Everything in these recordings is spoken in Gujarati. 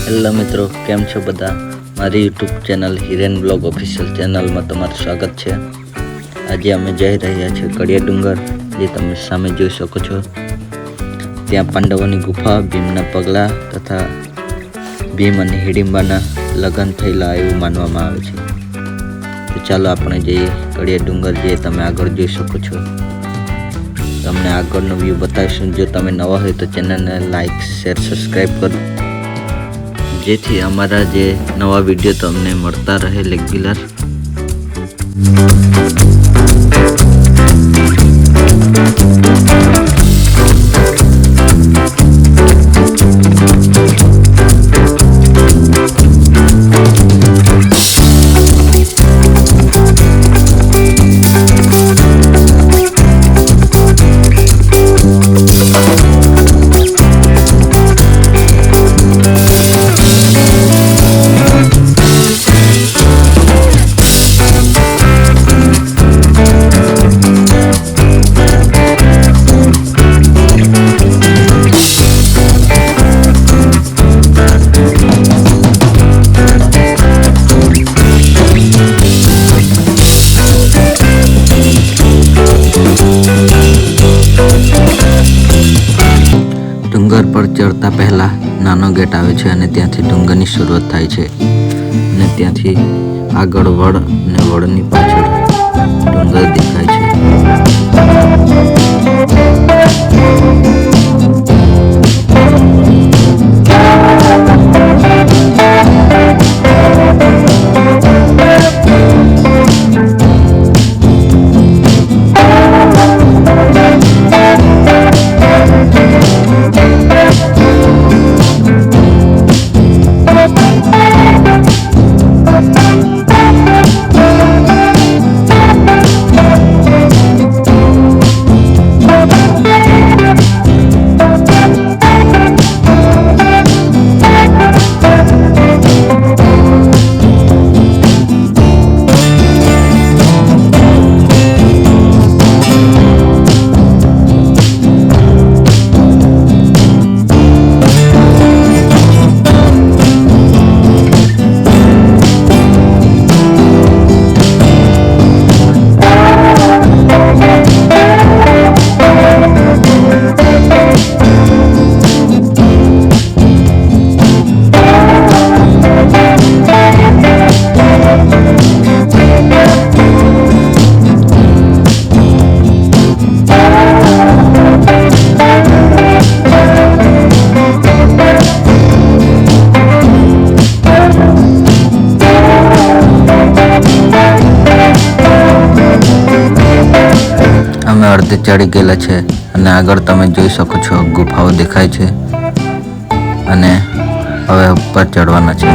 હેલો મિત્રો, કેમ છો બધા? મારી YouTube channel Hiren blog official ચેનલમાં તમારું સ્વાગત છે। આજે અમે જઈ રહ્યા છીએ કડિયા ડુંગર, જે તમે સામે જોઈ શકો છો। ત્યાં પાંડવોની ગુફા, ભીમના પગલા તથા ભીમ અને હિડિંબાના લગ્ન થયેલા એવું માનવામાં આવે છે। તો ચાલો આપણે જઈએ કડિયા ડુંગર, જે તમે આગળ જોઈ શકો છો। તમને આગળનો વ્યૂ બતાવીશું। જો તમે નવા હોય તો ચેનલને લાઈક, શેર, સબસ્ક્રાઈબ કરો, જેથી અમારા જે નવા વિડીયો તમને મળતા રહે રેગ્યુલર। ડુંગર પર ચડતા પહેલા નાનો ગેટ આવે છે અને ત્યાંથી ડુંગરની શરૂઆત થાય છે અને ત્યાંથી આગળ વડ અને વડની પાછળ ડુંગર દેખાય છે। અમે અડધે ચડી ગયેલા છે અને આગળ તમે જોઈ શકો છો ગુફાઓ દેખાય છે અને હવે ઉપર ચડવાના છે।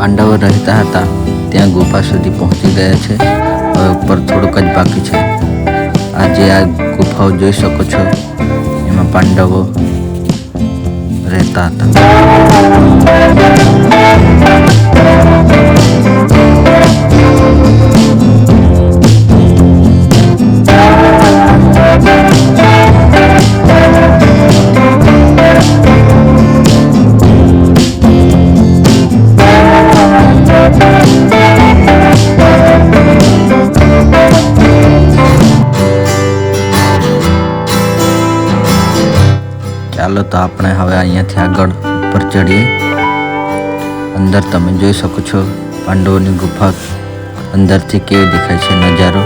પાંડવો રહેતા હતા ત્યાં ગુફા સુધી પહોંચી ગયા છે। હવે ઉપર થોડુંક જ બાકી છે। આજે આ ગુફાઓ જોઈ શકો છો, એમાં પાંડવો રહેતા હતા। ચાલો તો આપણે હવે અહીંયાથી આગળ ઉપર ચડીએ। અંદર તમે જોઈ શકો છો પાંડવોની ગુફા અંદરથી કેવી દેખાય છે નજારો।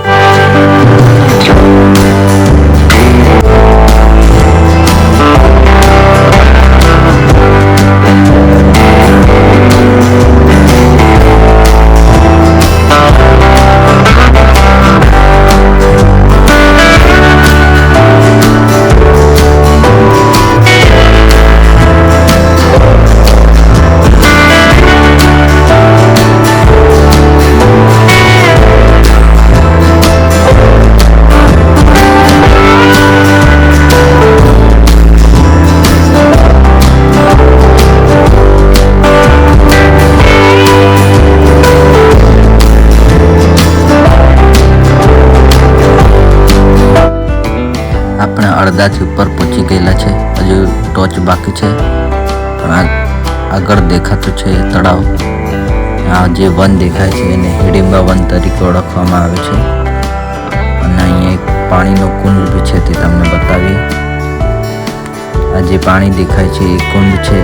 અડધાથી ઉપર પહોંચી ગયેલા છે. હજુ ટોચ બાકી છે, પણ આગળ દેખાતું છે તળાવ. આ જે વન દેખાય છે એને હિડિંબા વન તરીકે ઓળખવામાં આવે છે. અને અહીંયા એક પાણીનો કુંડ બી છે, તે તમને બતાવીએ. આ જે પાણી દેખાય છે એ કુંડ છે.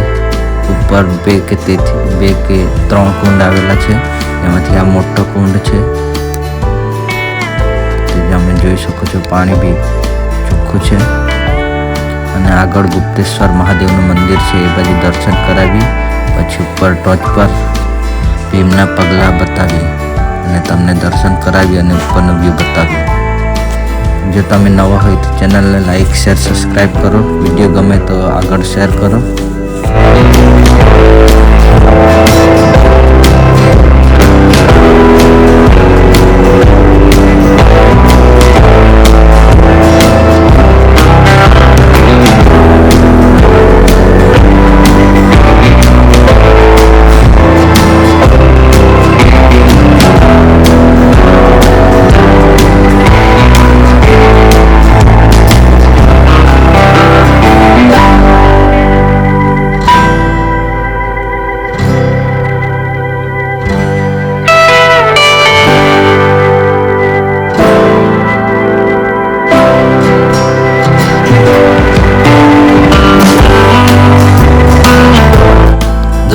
ઉપર બે કે 3 કુંડ આવેલા છે, એમાંથી આ મોટો કુંડ છે. તમે જોઈ શકો છો પાણી બી ચોખ્ખું છે. અને આગળ ગુપ્તેશ્વર મહાદેવનું મંદિર છે, એ બાજુ દર્શન કરાવી પછી ઉપર ટોચ પર ભીમના પગલા બતાવી અને તમને દર્શન કરાવી અને ઉપરનો વ્યૂ બતાવ્યો. જો તમે નવા હોય તો ચેનલને લાઈક, શેર, સબસ્ક્રાઈબ કરો. વિડીયો ગમે તો આગળ શેર કરો.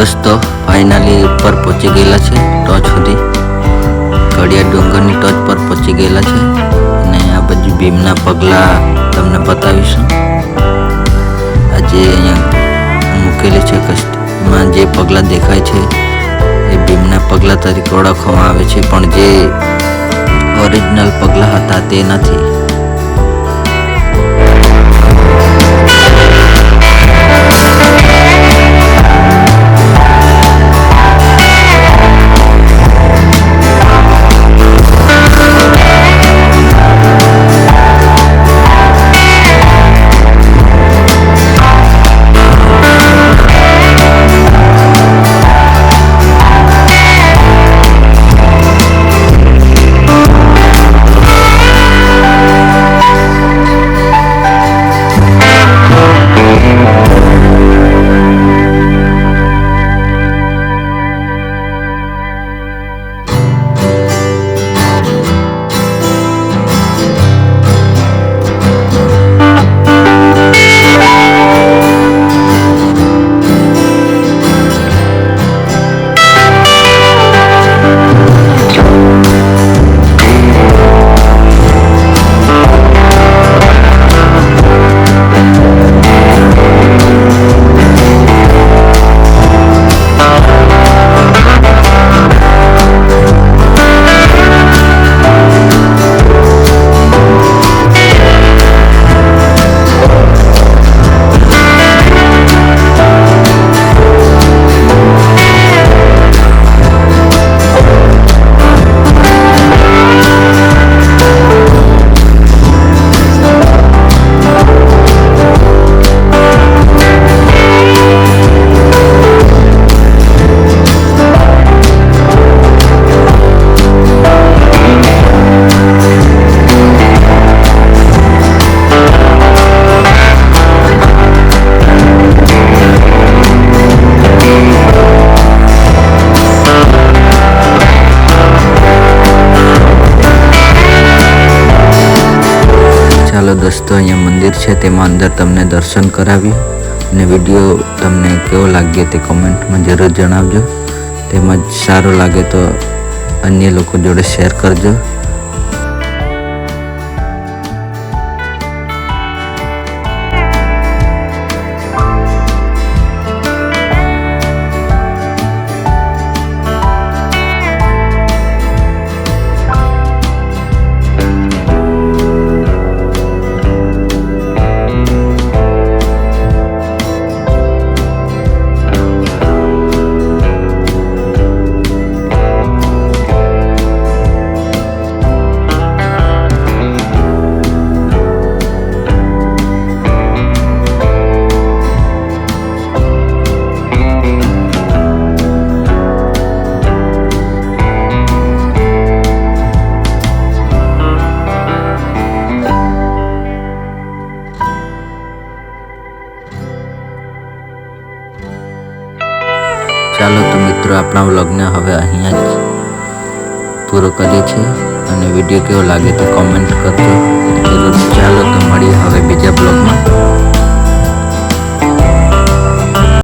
દોસ્તો ફાઇનલી ઉપર પહોંચી ગયેલા છે, ટોચ સુધી. કડિયા ડુંગરની ટોચ પર પહોંચી ગયેલા છે. અને આ બાજુ ભીમના પગલા તમને બતાવીશું. આ જે અહીંયા મૂકેલી છે કસ્ટમાં જે પગલા દેખાય છે એ ભીમના પગલા તરીકે ઓળખવામાં આવે છે, પણ જે ઓરિજિનલ પગલા હતા તે નથી. ચાલો દોસ્તો, અહીંયા મંદિર છે, તેમાં અંદર તમને દર્શન કરાવી. અને વિડીયો તમને કેવો લાગ્યો તે કોમેન્ટમાં જરૂર જણાવજો. તેમજ સારો લાગે તો અન્ય લોકો જોડે શેર કરજો. ચાલો તો મિત્રો આપણા વ્લોગને હવે અહીંયા જ પૂરો કરીએ છીએ અને વિડીયો કેવો લાગે તો કોમેન્ટ કરજો. ચાલો તો મળીએ હવે બીજા બ્લોગમાં.